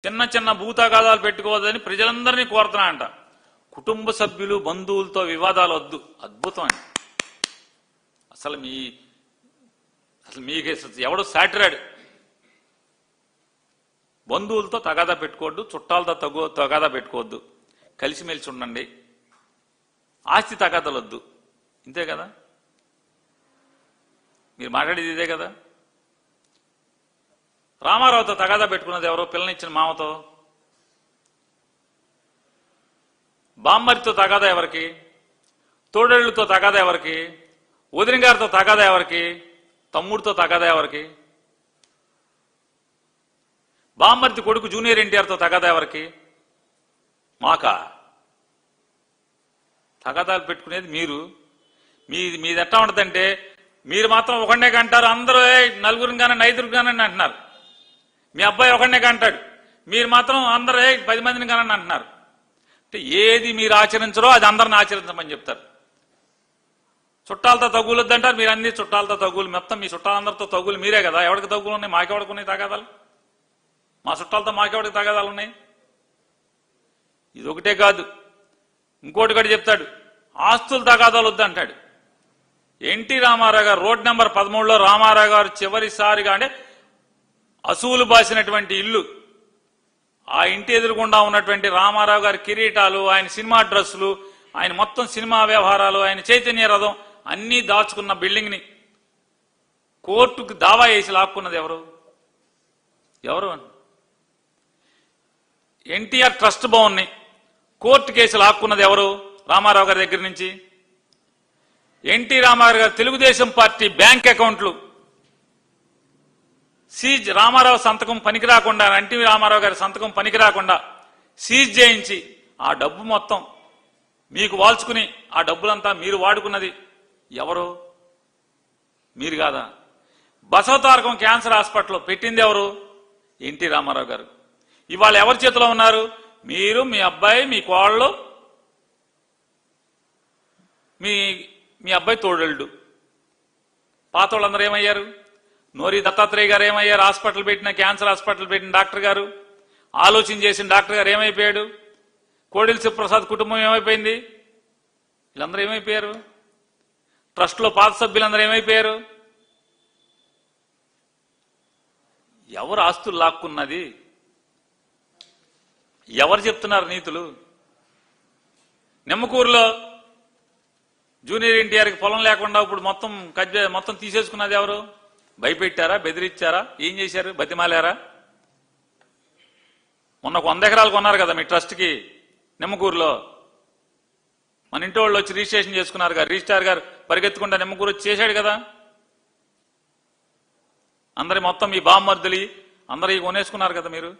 చిన్న చిన్న భూతగాదాలు పెట్టుకోవద్దని ప్రజలందరినీ కోరుతున్నా అంట. కుటుంబ సభ్యులు బంధువులతో వివాదాలు వద్దు. అద్భుతం అండి. అసలు మీకు ఎవడు సాటిరాడు. బంధువులతో తగాదా పెట్టుకోవద్దు, చుట్టాలతో తగాదా పెట్టుకోవద్దు, కలిసిమెలిసి ఉండండి, ఆస్తి తగాదాలు వద్దు. ఇంతే కదా మీరు మాట్లాడేది, ఇదే కదా. రామారావుతో తగాదా పెట్టుకున్నది ఎవరో, పిల్లనిచ్చిన మామతో. బామ్మరితో తగాదా ఎవరికి, తోడేళ్లతో తగాదా ఎవరికి, వదిన గారితో తగాదా ఎవరికి, తమ్ముడితో తగాదా ఎవరికి, బామ్మర్తి కొడుకు జూనియర్ ఎన్టీఆర్తో తగాదా ఎవరికి, మాకా. తగాదాలు పెట్టుకునేది మీరు. మీది ఎట్లా ఉంటుందంటే, మీరు మాత్రం ఒకనే కంటారు, అందరూ నలుగురిని కానీ ఐదుగురు కానీ అంటున్నారు. మీ అబ్బాయి ఒకనే కంటాడు, మీరు మాత్రం అందరూ 10 మందిని కానీ అంటున్నారు. అంటే ఏది మీరు ఆచరించరో అది అందరిని ఆచరించమని చెప్తారు. చుట్టాలతో తగ్గులు వద్దంటారు, మీరు అన్ని చుట్టాలతో తగ్గులు, మొత్తం మీ చుట్టాలందరితో తగ్గులు మీరే కదా. ఎవరికి తగ్గులు ఉన్నాయి? మాకెవడికి ఉన్నాయి తగాదాలు? మా చుట్టాలతో మాకెవడికి తగాదాలు ఉన్నాయి? ఇది ఒకటే కాదు, ఇంకోటి కూడా చెప్తాడు, ఆస్తులు తగాదాలు వద్దంటాడు. ఎన్టీ రామారావు గారు రోడ్ నెంబర్ 13లో రామారావు గారు చివరిసారిగా అంటే అసూలు బాసినటువంటి ఇల్లు, ఆ ఇంటి ఎదురుగుండా ఉన్నటువంటి రామారావు గారి కిరీటాలు, ఆయన సినిమా డ్రెస్సులు, ఆయన మొత్తం సినిమా వ్యవహారాలు, ఆయన చైతన్య రథం అన్నీ దాచుకున్న బిల్డింగ్ ని కోర్టుకు దావా వేసి లాక్కున్నది ఎవరు? ఎన్టీఆర్ ట్రస్ట్ భవన్ ని కోర్టు కేసు లాక్కున్నది ఎవరు? రామారావు గారి దగ్గర నుంచి. ఎన్టీ రామారావు గారు తెలుగుదేశం పార్టీ బ్యాంక్ అకౌంట్లు సీజ్, రామారావు సంతకం పనికి రాకుండా, ఎన్టీ రామారావు గారి సంతకం పనికి రాకుండా సీజ్ చేయించి ఆ డబ్బు మొత్తం మీకు వాల్చుకుని ఆ డబ్బులంతా మీరు వాడుకున్నది ఎవరు? మీరు కాదా? బసవతారకం క్యాన్సర్ హాస్పిటల్ పెట్టింది ఎవరు? ఎన్టీ రామారావు గారు. ఇవాళ ఎవరి చేతిలో ఉన్నారు? మీరు, మీ అబ్బాయి, మీ కోళ్ళు, మీ అబ్బాయి తోడళ్ళు. పాత వాళ్ళందరూ ఏమయ్యారు? నోరి దత్తాత్రేయ గారు ఏమయ్యారు? హాస్పిటల్ పెట్టిన, క్యాన్సర్ హాస్పిటల్ పెట్టిన డాక్టర్ గారు, ఆలోచన చేసిన డాక్టర్ గారు ఏమైపోయాడు? కోడెల శివప్రసాద్ కుటుంబం ఏమైపోయింది? వీళ్ళందరూ ఏమైపోయారు? ట్రస్ట్లో పాత సభ్యులందరూ ఏమైపోయారు? ఎవరు ఆస్తులు లాక్కున్నది? ఎవరు చెప్తున్నారు నీతులు? నిమ్మకూరులో జూనియర్ ఎన్టీఆర్కి పొలం లేకుండా ఇప్పుడు మొత్తం తీసేసుకున్నది ఎవరు? భయపెట్టారా? బెదిరించారా? ఏం చేశారు? బతిమాలారా? మొన్న 100 ఎకరాలు కొన్నారు కదా మీ ట్రస్ట్కి నిమ్మకూరులో. మన ఇంటి వాళ్ళు వచ్చి రిజిస్ట్రేషన్ చేసుకున్నారు కదా, రిజిస్ట్రార్ గారు పరిగెత్తుకుంటా నిమ్మకూరు వచ్చి చేశాడు కదా. అందరి మొత్తం మీ బామ్మర్దులు అందరూ కొనేసుకున్నారు కదా మీరు.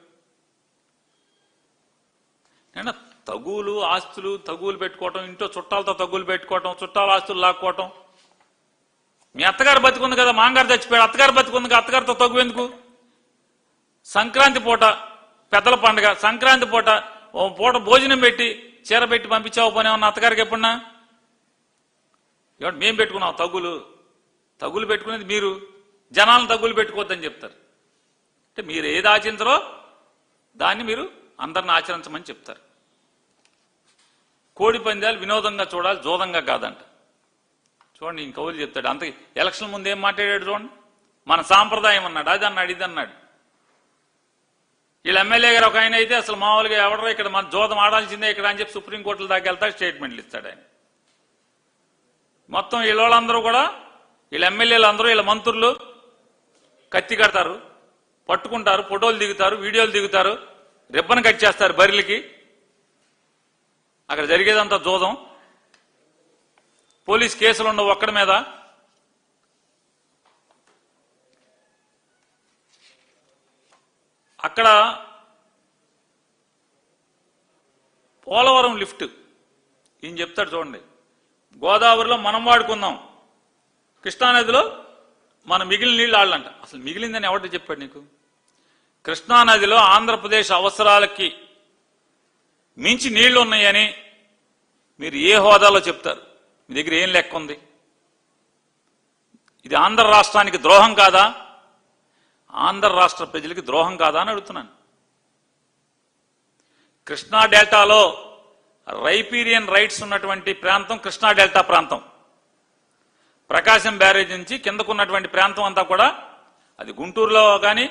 నేను తగులు ఆస్తులు తగులు పెట్టుకోవటం, ఇంట్లో చుట్టాలతో తగులు పెట్టుకోవటం, చుట్టాల ఆస్తులు లాక్కోవటం. మీ అత్తగారు బతికుంది కదా, మాంగారు చచ్చిపోయాడు, అత్తగారు బతికుంది కదా, అత్తగారితో తగ్గు ఎందుకు? సంక్రాంతి పూట పెద్దల పండుగ, సంక్రాంతి పూట భోజనం పెట్టి చీర పెట్టి పంపించావు పోనీ ఉన్న అత్తగారికి ఎప్పుడన్నా? మేం పెట్టుకున్నాం తగులు పెట్టుకునేది మీరు. జనాలను తగులు పెట్టుకోవద్దని చెప్తారు. అంటే మీరు ఏది ఆచరించరో దాన్ని మీరు అందరిని ఆచరించమని చెప్తారు. కోడి పందాలు వినోదంగా చూడాలి, జోదంగా కాదంట. చూడండి, ఇంకౌలు చెప్తాడు. అంత ఎలక్షన్ ముందు ఏం మాట్లాడాడు చూడండి. మన సాంప్రదాయం అన్నాడు, అది అన్నాడు, ఇది అన్నాడు. వీళ్ళ ఎమ్మెల్యే గారు ఒక ఆయన అయితే అసలు మామూలుగా ఎవడో ఇక్కడ మన జోదం ఆడాల్సిందే ఇక్కడ అని చెప్పి సుప్రీంకోర్టుల దాకా వెళ్తాడు, స్టేట్మెంట్లు ఇస్తాడు ఆయన. మొత్తం వీళ్ళందరూ కూడా, వీళ్ళ ఎమ్మెల్యేలు అందరూ, వీళ్ళ మంత్రులు కత్తి కడతారు, పట్టుకుంటారు, ఫోటోలు దిగుతారు, వీడియోలు దిగుతారు, రిబ్బన్ కట్ చేస్తారు బరిలికి. అక్కడ జరిగేదంతా జోదం. పోలీస్ కేసులు ఉండవు ఒక్కడి మీద. అక్కడ పోలవరం లిఫ్ట్ ఈయన చెప్తాడు చూడండి. గోదావరిలో మనం వాడుకుందాం, కృష్ణానదిలో మన మిగిలిన నీళ్ళు ఆళ్ళంట. అసలు మిగిలిందని ఎవరికి చెప్పాడు నీకు? కృష్ణానదిలో ఆంధ్రప్రదేశ్ అవసరాలకి మించి నీళ్లు ఉన్నాయని మీరు ఏ హోదాలో చెప్తారు? మీ దగ్గర ఏం లెక్క ఉంది? ఇది ఆంధ్ర రాష్ట్రానికి ద్రోహం కాదా? ఆంధ్ర రాష్ట్ర ప్రజలకి ద్రోహం కాదా అని అడుగుతున్నాను. కృష్ణా డెల్టాలో రైపీరియన్ రైట్స్ ఉన్నటువంటి ప్రాంతం కృష్ణా డెల్టా ప్రాంతం. ప్రకాశం బ్యారేజ్ నుంచి కిందకున్నటువంటి ప్రాంతం అంతా కూడా అది గుంటూరులో కానీ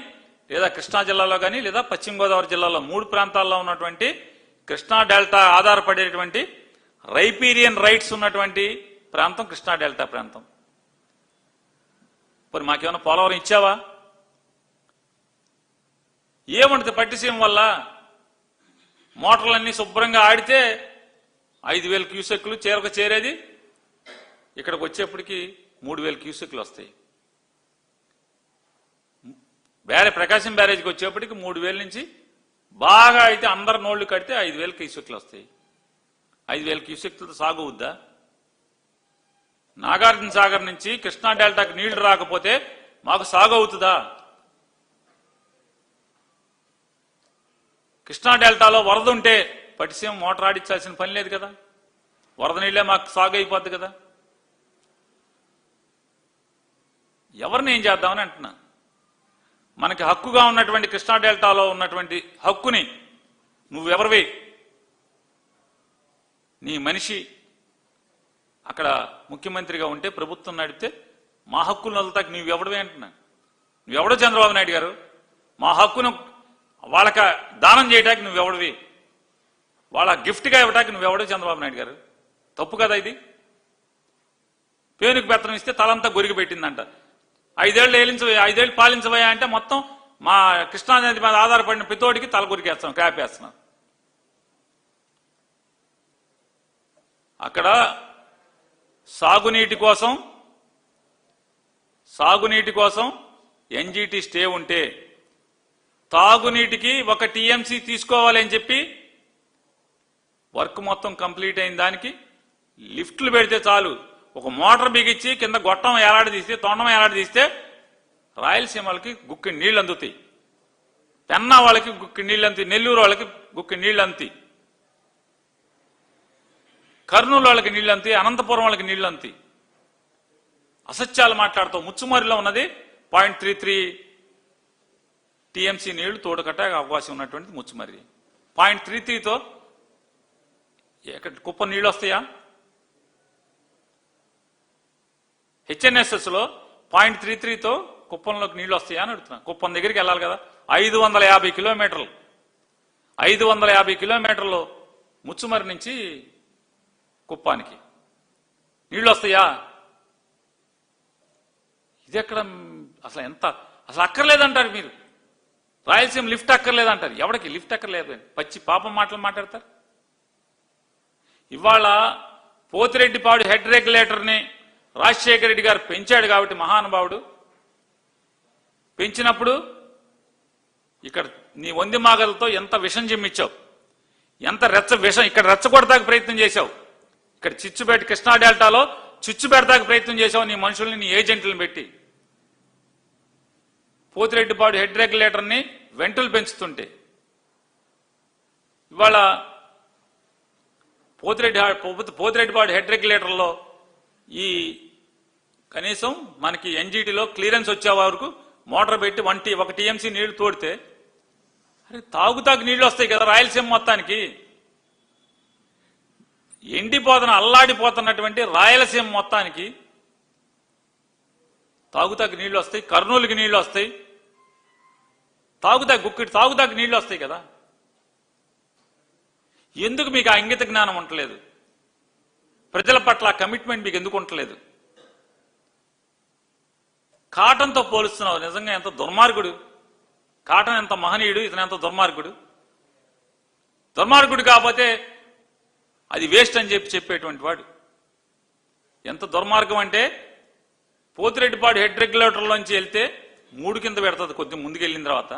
లేదా కృష్ణా జిల్లాలో కానీ లేదా పశ్చిమ గోదావరి జిల్లాలో 3 ప్రాంతాల్లో ఉన్నటువంటి కృష్ణా డెల్టా ఆధారపడేటువంటి రైపీరియన్ రైట్స్ ఉన్నటువంటి ప్రాంతం కృష్ణా డెల్టా ప్రాంతం. మరి మాకేమైనా పోలవరం ఇచ్చావా? ఏమంటుంది పట్టిసీమ వల్ల మోటార్లన్నీ శుభ్రంగా ఆడితే 5,000 క్యూసెక్లు చేరేది, ఇక్కడికి వచ్చేప్పటికి 3,000 క్యూసెక్లు వస్తాయి. ప్రకాశం బ్యారేజ్కి వచ్చేప్పటికి 3,000 నుంచి బాగా అయితే అందరు నోళ్లు కడితే 5,000 క్యూసెక్లు వస్తాయి. 5,000 క్యూసెక్లతో సాగు అవుద్దా? నాగార్జున సాగర్ నుంచి కృష్ణా డెల్టాకి నీళ్లు రాకపోతే మాకు సాగు అవుతుందా? కృష్ణా డెల్టాలో వరద ఉంటే పట్టిసీమ మోటార్ ఆడించాల్సిన పని లేదు కదా, వరద నీళ్లే మాకు సాగు అయిపోద్ది కదా. ఎవరిని ఏం చేద్దామని అంటున్నా. మనకి హక్కుగా ఉన్నటువంటి కృష్ణా డెల్టాలో ఉన్నటువంటి హక్కుని నువ్వెవరివి? నీ మనిషి అక్కడ ముఖ్యమంత్రిగా ఉంటే ప్రభుత్వం నడిపితే మా హక్కులు వదులుతాకి నువ్వెవడవే అంటున్నా. నువ్వెవడో చంద్రబాబు నాయుడు గారు, మా హక్కును వాళ్ళకి దానం చేయటానికి నువ్వెవడివి? వాళ్ళ గిఫ్ట్గా ఇవ్వటానికి నువ్వెవడో చంద్రబాబు నాయుడు గారు? తప్పు కదా ఇది. పేనుకు బెత్తనం ఇస్తే తలంతా గొరిగి పెట్టిందంట. 5 ఏళ్ళు పాలించబోయా అంటే మొత్తం మా కృష్ణానది మీద ఆధారపడిన పితోడికి తల కొరికేస్తున్నాం, క్రాపేస్తున్నాం. అక్కడ సాగునీటి కోసం ఎన్జీటీ స్టే ఉంటే తాగునీటికి 1 టీఎంసీ తీసుకోవాలి అని చెప్పి వర్క్ మొత్తం కంప్లీట్ అయిన దానికి లిఫ్ట్లు పెడితే చాలు, ఒక మోటార్ బిగించి కింద గొట్టం ఏలాడదీస్తే తొండం ఏలాడదీస్తే రాయలసీమలకి గుక్కి నీళ్ళు అందుతాయి, పెన్నా వాళ్ళకి గుక్కి నీళ్ళు అందుతాయి, నెల్లూరు వాళ్ళకి గుక్కి నీళ్ళు అందుతాయి, కర్నూలు వాళ్ళకి నీళ్ళు అందుతాయి, అనంతపురం వాళ్ళకి నీళ్ళు అందుతాయి. అసత్యాలు మాట్లాడుతూ ముచ్చుమరిలో ఉన్నది 0.33 టీఎంసీ నీళ్లు తోడుకట్ట అవకాశం ఉన్నటువంటి ముచ్చుమర్రి. 0.33తో ఎక్కడ కుప్ప నీళ్ళు వస్తాయా? హెచ్ఎన్ఎస్ఎస్ లో 0.33తో కుప్పంలోకి నీళ్లు వస్తాయా అని అడుగుతున్నా. కుప్పం దగ్గరికి వెళ్ళాలి కదా, 550 కిలోమీటర్లు. 550 కిలోమీటర్లు ముచ్చుమర్రి నుంచి కుప్పానికి నీళ్లు వస్తాయా? ఇది ఎక్కడ అసలు అక్కర్లేదంటారు మీరు. రాయలసీమ లిఫ్ట్ అక్కర్లేదంటారు. ఎవరికి లిఫ్ట్ అక్కర్లేదు? పచ్చి పాపం మాటలు మాట్లాడతారు. ఇవాళ పోతిరెడ్డిపాడు హెడ్ రెగ్యులేటర్ని రాజశేఖర రెడ్డి గారు పెంచాడు కాబట్టి మహానుభావుడు పెంచినప్పుడు ఇక్కడ నీ వంది మాగలతో ఎంత విషం చిమ్మిచ్చావు, ఎంత విషం ఇక్కడ రెచ్చగొడతాకి ప్రయత్నం చేశావు, ఇక్కడ చిచ్చుబెట్టి కృష్ణా డెల్టాలో చిచ్చు పెడతాకి ప్రయత్నం చేశావు నీ మనుషుల్ని, నీ ఏజెంట్లను పెట్టి. పోతిరెడ్డిపాడు హెడ్ రెగ్యులేటర్ని వెంటులు పెంచుతుంటే ఇవాళ పోతిరెడ్డిపాడు హెడ్ రెగ్యులేటర్లో ఈ కనీసం మనకి ఎన్జీటీలో క్లియరెన్స్ వచ్చే వరకు మోటార్ పెట్టి 1 టీఎంసీ నీళ్లు తోడితే అరే తాగుతాకు నీళ్లు వస్తాయి కదా రాయలసీమ మొత్తానికి. అల్లాడిపోతున్నటువంటి రాయలసీమ మొత్తానికి తాగుతాకు నీళ్లు వస్తాయి, కర్నూలుకి నీళ్లు వస్తాయి, తాగుతాకు నీళ్లు వస్తాయి కదా. ఎందుకు మీకు ఆ ఇంగిత జ్ఞానం ఉండలేదు? ప్రజల పట్ల కమిట్మెంట్ మీకు ఎందుకు ఉండలేదు? కాటన్తో పోలుస్తున్నావు. నిజంగా ఎంత దుర్మార్గుడు! కాటన్ ఎంత మహనీయుడు, ఇతను ఎంత దుర్మార్గుడు. దుర్మార్గుడు కాకపోతే అది వేస్ట్ అని చెప్పేటువంటి వాడు. ఎంత దుర్మార్గం అంటే పోతిరెడ్డిపాడు హెడ్ రెగ్యులేటర్లోంచి వెళ్తే 3 కింద పెడుతుంది కొద్ది ముందుకెళ్ళిన తర్వాత.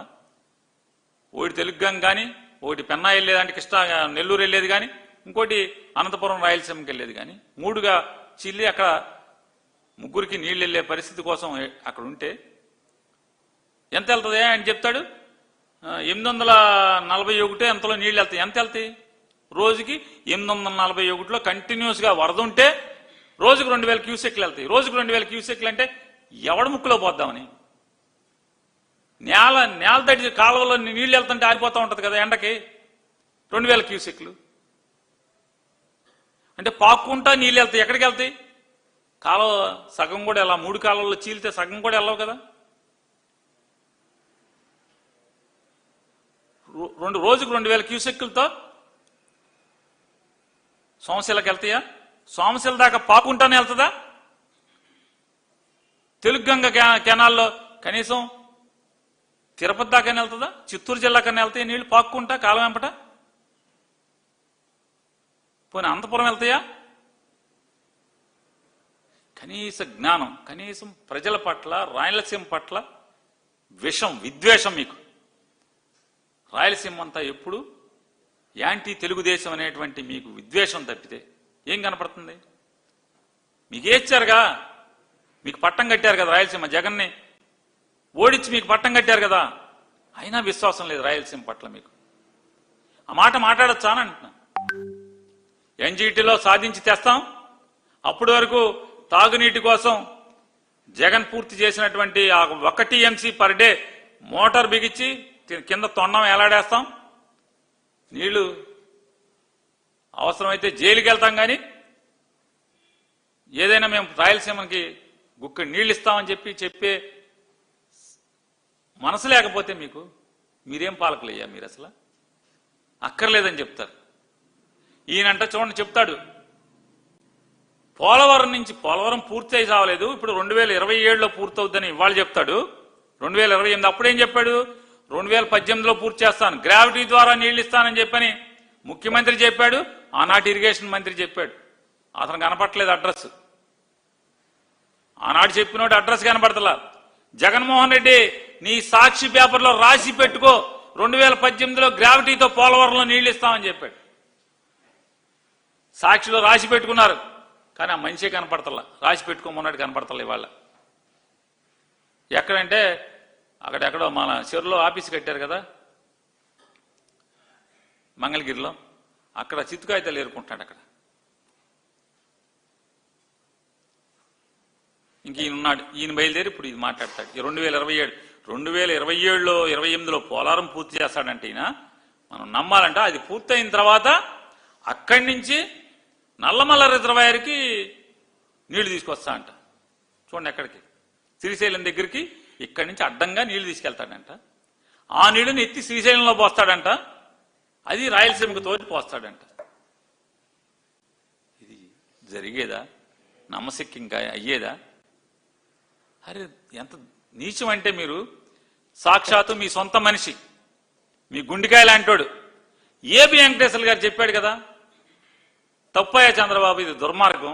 ఒకటి తెలుగుగం కానీ, ఒకటి పెన్నా వెళ్ళేదంటే కృష్ణా నెల్లూరు వెళ్ళేది కానీ, ఇంకోటి అనంతపురం రాయలసీమకి వెళ్ళేది కానీ, 3గా చిల్లి అక్కడ 3కి నీళ్ళు వెళ్ళే పరిస్థితి కోసం అక్కడ ఉంటే ఎంత వెళ్తుంది అని చెప్తాడు. 841 ఎంతలో నీళ్ళు వెళ్తాయి. ఎంత వెళ్తాయి? రోజుకి 841లో కంటిన్యూస్గా వరద ఉంటే రోజుకు 2000 క్యూసెక్లు వెళ్తాయి. రోజుకు 2000 క్యూసెక్లు అంటే ఎవడ ముక్కులో పోద్దామని. నేల తడి కాలువలో నీళ్ళు వెళ్తుంటే ఆరిపోతూ ఉంటుంది కదా ఎండకి. 2000 క్యూసెక్లు అంటే పాక్కుంటా నీళ్ళు వెళ్తాయి. ఎక్కడికి వెళ్తాయి? కాలువ సగం కూడా ఎలా 3 కాలువల్లో చీలితే సగం కూడా వెళ్ళవు కదా. రోజుకు 2000 క్యూసెక్కులతో సోమశిలకు వెళ్తాయా? సోమశిల దాకా పాకుంటానే వెళ్తుందా? తెలుగుగంగ కెనాల్లో కనీసం తిరుపతి దాకానే వెళ్తుందా? చిత్తూరు జిల్లా కన్నా వెళ్తాయి నీళ్లు పాక్కుంటా కాలం వెంపట? పోనీ అనంతపురం వెళ్తాయా? కనీస జ్ఞానం, కనీసం ప్రజల పట్ల, రాయలసీమ పట్ల విద్వేషం మీకు. రాయలసీమ అంతా ఎప్పుడు యాంటీ తెలుగుదేశం అనేటువంటి మీకు విద్వేషం తప్పితే ఏం కనపడుతుంది? మీకేచ్చారుగా, మీకు పట్టం కట్టారు కదా రాయలసీమ, జగన్ని ఓడించి మీకు పట్టం కట్టారు కదా, అయినా విశ్వాసం లేదు రాయలసీమ పట్ల మీకు. ఆ మాట మాట్లాడొచ్చా అని అంటున్నా. ఎన్జీటీలో సాధించి తెస్తాం, అప్పటి వరకు తాగునీటి కోసం జగన్ పూర్తి చేసినటువంటి ఆ 1 టీఎంసీ పర్ డే మోటార్ బిగించి కింద తొండం ఎలాడేస్తాం, నీళ్లు అవసరమైతే జైలుకి వెళ్తాం. కానీ ఏదైనా మేము రాయలసీమకి గుక్కడి నీళ్ళు ఇస్తామని చెప్పే మనసు లేకపోతే మీరేం పాలకులయ్యా? మీరు అసలు అక్కర్లేదని చెప్తారు. ఈయనంట చూడండి చెప్తాడు, పోలవరం పూర్తి అయి సావలేదు, ఇప్పుడు 2027లో పూర్తవుద్దని ఇవాళ చెప్తాడు. 2028 అప్పుడేం చెప్పాడు? 2018లో పూర్తి చేస్తాను, గ్రావిటీ ద్వారా నీళ్లు ఇస్తానని చెప్పని ముఖ్యమంత్రి చెప్పాడు, ఆనాటి ఇరిగేషన్ మంత్రి చెప్పాడు. అతను కనపట్లేదు అడ్రస్. ఆనాడు చెప్పినోడు అడ్రస్ కనపడతలా. జగన్మోహన్ రెడ్డి నీ సాక్షి పేపర్లో రాసి పెట్టుకో, 2018లో గ్రావిటీతో పోలవరంలో నీళ్లు ఇస్తామని చెప్పాడు. సాక్షిలో రాసి పెట్టుకున్నారు, కానీ ఆ మనిషే కనపడతల్లా. రాసి పెట్టుకోమన్నాడు, కనపడతలే ఇవాళ. ఎక్కడంటే అక్కడెక్కడో మన చెరువులో ఆఫీస్ కట్టారు కదా మంగళగిరిలో, అక్కడ చిత్తుకాయితాలు ఏరుకుంటున్నాడు. అక్కడ ఇంక ఈయనున్నాడు, ఈయన బయలుదేరి ఇప్పుడు ఇది మాట్లాడతాడు. 2027లో 28లో పోలవరం పూర్తి చేస్తాడంటే ఈయన మనం నమ్మాలంట. అది పూర్తయిన తర్వాత అక్కడి నుంచి నల్లమల్ల రిజర్వాయర్కి నీళ్లు తీసుకొస్తా అంట. చూడండి ఎక్కడికి, శ్రీశైలం దగ్గరికి ఇక్కడి నుంచి అడ్డంగా నీళ్లు తీసుకెళ్తాడంట. ఆ నీళ్లను ఎత్తి శ్రీశైలంలో పోస్తాడంట, అది రాయలసీమకు తోటి పోస్తాడంట. ఇది జరిగేదా? నమ్మశక్యంగా అయ్యేదా? అరే ఎంత నీచం అంటే, మీరు సాక్షాత్తు మీ సొంత మనిషి, మీ గుండెకాయ లాంటోడు ఏబి వెంకటేశ్వర గారు చెప్పాడు కదా, తప్పయ్యా చంద్రబాబు, ఇది దుర్మార్గం,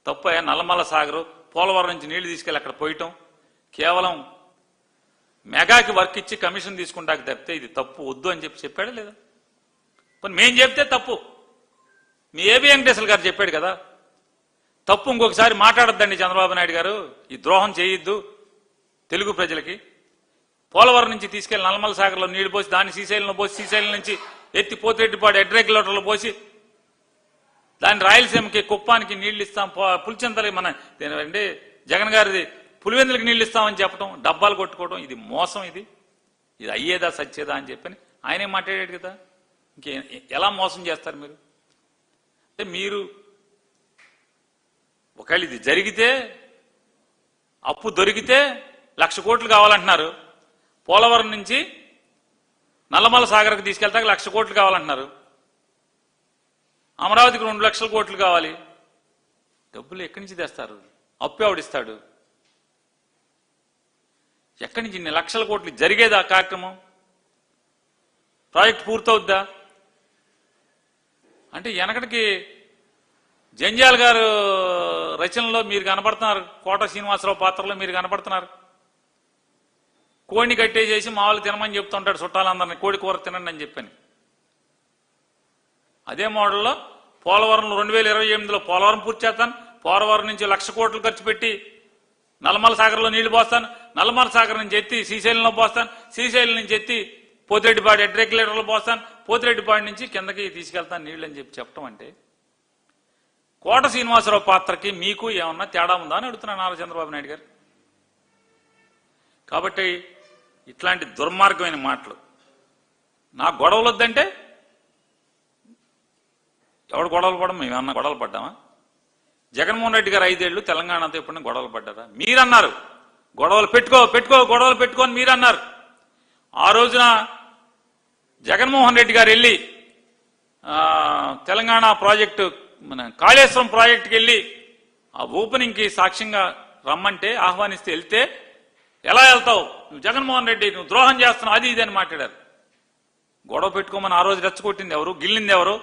తప్పయ్యా నల్లమల్ల సాగరు పోలవరం నుంచి నీళ్లు తీసుకెళ్ళి అక్కడ పోయటం, కేవలం మెగాకి వర్క్ ఇచ్చి కమిషన్ తీసుకుంటాక తప్పితే ఇది తప్పు, వద్దు అని చెప్పాడా లేదా? కానీ మేం చెప్తే తప్పు, మీ ఏబి వెంకటేశ్వర గారు చెప్పాడు కదా తప్పు. ఇంకొకసారి మాట్లాడొద్దండి చంద్రబాబు నాయుడు గారు, ఈ ద్రోహం చేయొద్దు తెలుగు ప్రజలకి. పోలవరం నుంచి తీసుకెళ్లి నల్లమల్ల సాగర్లో నీళ్లు పోసి దాన్ని శ్రీశైలంలో పోసి, శ్రీశైలం నుంచి ఎత్తి పోతిరెడ్డిపాడు ఎడ్రెగ్యులేటర్లో పోసి దాన్ని రాయలసీమకి కుప్పానికి నీళ్లు ఇస్తాం, పులిచెంతలకి మన అంటే జగన్ గారిది పులివెందులకి నీళ్లు ఇస్తామని చెప్పడం, డబ్బాలు కొట్టుకోవడం, ఇది మోసం. ఇది అయ్యేదా సచ్చేదా అని చెప్పని ఆయనే మాట్లాడాడు కదా. ఇంకే ఎలా మోసం చేస్తారు మీరు? అంటే మీరు ఒకవేళ ఇది జరిగితే, అప్పు దొరికితే 1,00,000 కోట్లు కావాలంటున్నారు. పోలవరం నుంచి నల్లమల్ల సాగర్కి తీసుకెళ్తాక 1,00,000 కోట్లు కావాలంటున్నారు. అమరావతికి 2,00,000 కోట్లు కావాలి. డబ్బులు ఎక్కడి నుంచి తెస్తారు? అప్పు ఎవడిస్తాడు? ఎక్కడి నుంచి ఇన్ని 1,00,000 కోట్లు? జరిగేదా కార్యక్రమం? ప్రాజెక్ట్ పూర్తవుద్దా? అంటే వెనకటికి జంజాల్ గారు రచనలో మీరు కనపడుతున్నారు, కోట శ్రీనివాసరావు పాత్రలో మీరు కనపడుతున్నారు. కోడిని కట్టేసేసి మామూలు తినమని చెప్తుంటాడు చుట్టాలందరినీ, కోడి కూర తినండి అని చెప్పని. అదే మోడల్లో పోలవరంలో 2028లో పోలవరం పూర్తి చేస్తాను, పోలవరం నుంచి 1,00,000 కోట్లు ఖర్చు పెట్టి నల్లమల్ల సాగర్లో నీళ్లు పోస్తాను, నల్లమల్ల సాగర్ నుంచి ఎత్తి శ్రీశైలంలో పోస్తాను, శ్రీశైలం నుంచి ఎత్తి పోతిరెడ్డిపాడు ఎడ్రెగ్యులేటర్లో పోస్తాను, పోతిరెడ్డిపాడు నుంచి కిందకి తీసుకెళ్తాను నీళ్ళు అని చెప్పడం అంటే, కోట శ్రీనివాసరావు పాత్రకి మీకు ఏమన్నా తేడా ఉందా అని అడుగుతున్నాను నారా చంద్రబాబు నాయుడు గారు. కాబట్టి ఇట్లాంటి దుర్మార్గమైన మాటలు, నా గొడవలు వద్దంటే ఎవడు గొడవలు పడడం మేమన్నా గొడవలు పడ్డామా? జగన్మోహన్ రెడ్డి గారు 5 ఏళ్ళు తెలంగాణతో ఎప్పుడైనా గొడవలు పడ్డారా? మీరన్నారు గొడవలు పెట్టుకో గొడవలు పెట్టుకో అని మీరన్నారు. ఆ రోజున జగన్మోహన్ రెడ్డి గారు వెళ్ళి తెలంగాణ ప్రాజెక్టు మన కాళేశ్వరం ప్రాజెక్టుకి వెళ్ళి ఆ ఓపెనింగ్కి సాక్ష్యంగా రమ్మంటే ఆహ్వానిస్తే వెళ్తే ఎలా వెళ్తావు నువ్వు జగన్మోహన్ రెడ్డి, నువ్వు ద్రోహం చేస్తున్నావు, అది ఇది అని మాట్లాడారు. గొడవ పెట్టుకోమని ఆ రోజు రెచ్చగొట్టింది ఎవరు? గిల్లింది ఎవరు?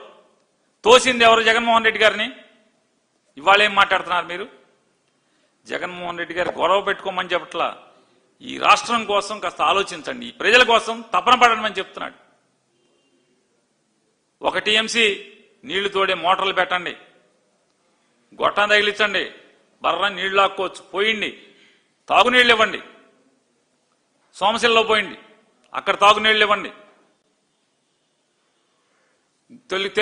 తోసింది ఎవరు జగన్మోహన్ రెడ్డి గారిని? ఇవాళ ఏం మాట్లాడుతున్నారు మీరు? జగన్మోహన్ రెడ్డి గారు గొడవ పెట్టుకోమని చెప్పట్లా, ఈ రాష్ట్రం కోసం కాస్త ఆలోచించండి, ఈ ప్రజల కోసం తపన పడమని చెప్తున్నాడు. 1 టీఎంసీ నీళ్లు తోడే మోటార్లు పెట్టండి, గొట్టం తగిలించండి, బర్ర నీళ్లు లాక్కోవచ్చు, పోయిండి, తాగునీళ్ళు ఇవ్వండి. సోమశిలలో పోయింది, అక్కడ తాగునీళ్ళు ఇవ్వండి.